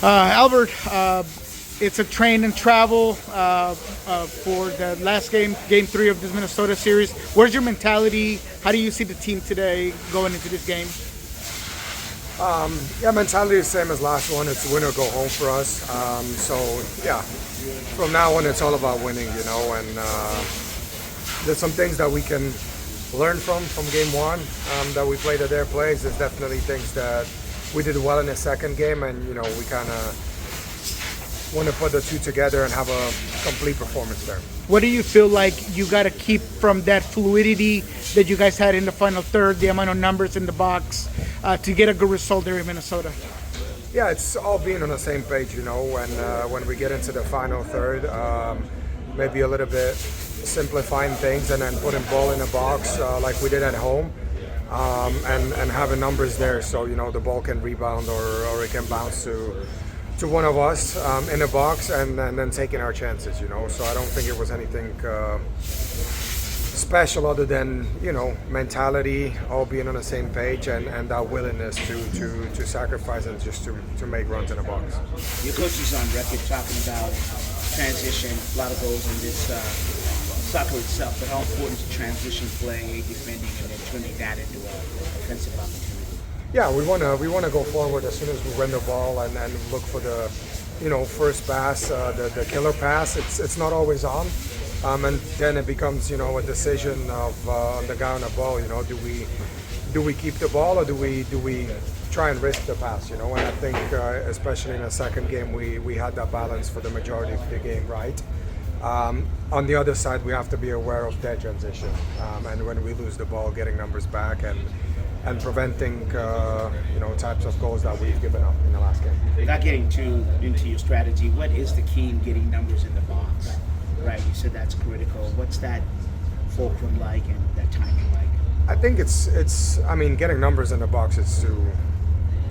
Albert, it's a train and travel for the last game, game three of this Minnesota series. Where's your mentality? How do you see the team today going into this game? Yeah, mentality is the same as last one. It's win or go home for us. So yeah, from now on it's all about winning, and there's some things that we can learn from game one that we played at their place. There's definitely things that we did well in the second game, and we kind of want to put the two together and have a complete performance there. What do you feel like you got to keep from that fluidity that you guys had in the final third, the amount of numbers in the box, to get a good result there in Minnesota? Yeah, it's all being on the same page, when we get into the final third, maybe a little bit simplifying things and then putting ball in the box like we did at home, and having numbers there so the ball can rebound or it can bounce to one of us in the box, and then taking our chances. So I don't think it was anything special other than mentality, all being on the same page, and that willingness to sacrifice and just to make runs in the box. Your coach is on record talking about transition, a lot of goals in this soccer itself, but how important is transition play, defending, and then turning that into a offensive opportunity? Yeah, we wanna go forward as soon as we win the ball and look for the first pass, the killer pass. It's not always on, and then it becomes a decision of the guy on the ball. Do we keep the ball or do we try and risk the pass? And I think especially in the second game we had that balance for the majority of the game, right? On the other side, we have to be aware of their transition, and when we lose the ball, getting numbers back and preventing types of goals that we've given up in the last game. Without getting too into your strategy, what is the key in getting numbers in the box? Right, you said that's critical. What's that fulcrum like and that timing like? I think it's getting numbers in the box is to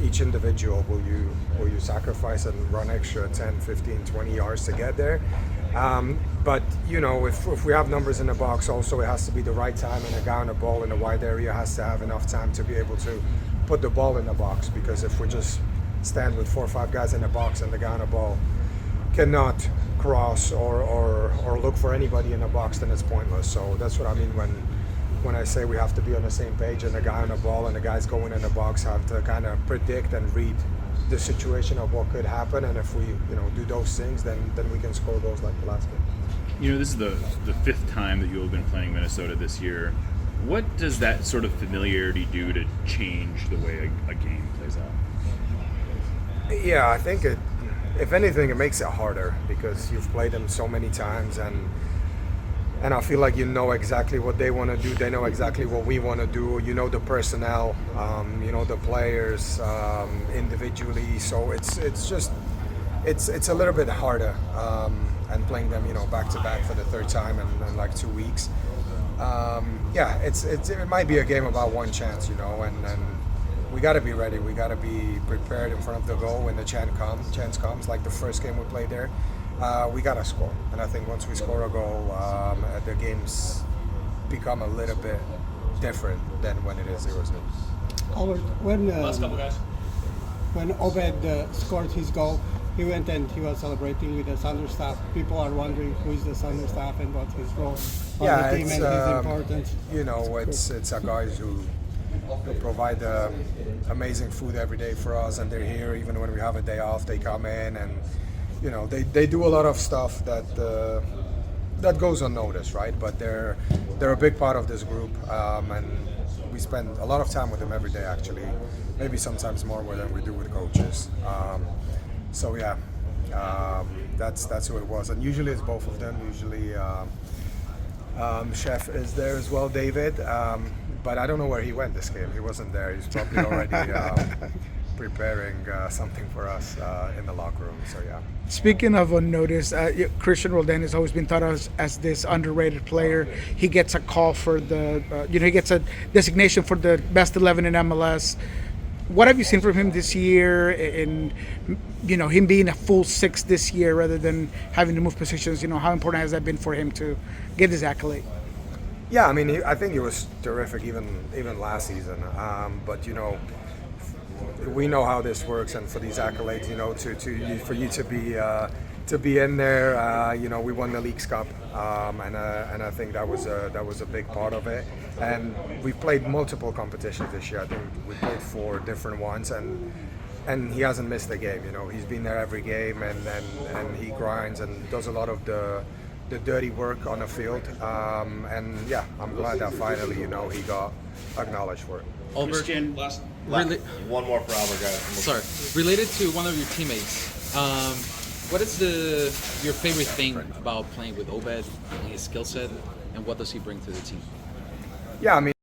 each individual. Will you sacrifice and run extra 10, 15, 20 yards to get there? But if we have numbers in the box, also it has to be the right time, and a guy on the ball in the wide area has to have enough time to be able to put the ball in the box. Because if we just stand with 4 or 5 guys in the box and the guy on the ball cannot cross or look for anybody in the box, then it's pointless. So that's what I mean when I say we have to be on the same page, and the guy on the ball and the guys going in the box have to kind of predict and read the situation of what could happen, and if we do those things, then we can score goals like the last game. This is the fifth time that you have been playing Minnesota this year. What does that sort of familiarity do to change the way a game plays out? Yeah, I think if anything, it makes it harder because you've played them so many times, and I feel like exactly what they want to do. They know exactly what we want to do. The personnel, the players individually. So it's a little bit harder, and playing them back to back for the third time in like 2 weeks. It might be a game about one chance, and we got to be ready. We got to be prepared in front of the goal when the chance comes. Like the first game we played there. We got to score, and I think once we score a goal, the games become a little bit different than when it is 0-0. Albert, when Obed scored his goal, he went and he was celebrating with the Thunder staff. People are wondering who is the Thunder staff and what his role on the team and his importance. It's our guys who provide amazing food every day for us, and they're here even when we have a day off. They come in and they do a lot of stuff that goes unnoticed, right? But they're a big part of this group, and we spend a lot of time with them every day, actually. Maybe sometimes more than we do with coaches. That's who it was, and usually it's both of them. Usually, Chef is there as well, David. But I don't know where he went this game. He wasn't there. He's probably already preparing something for us in the locker room. So yeah. Speaking of unnoticed, Christian Roldan has always been thought of as this underrated player. He gets a call for he gets a designation for the best 11 in MLS. What have you seen from him this year, and him being a full 6 this year rather than having to move positions? How important has that been for him to get this accolade? Yeah, I think he was terrific even last season. But we know how this works, and for these accolades, for you to be in there, we won the Leagues Cup, and I think that was a big part of it. And we played multiple competitions this year. I think we played 4 different ones, and he hasn't missed a game. He's been there every game, and he grinds and does a lot of the dirty work on the field. And yeah, I'm glad that finally, he got acknowledged for it. Albert, Christian, One more for Albert, guys. sorry, related to one of your teammates, what is your favorite thing about playing with Obed and his skill set, and what does he bring to the team? Yeah, I mean,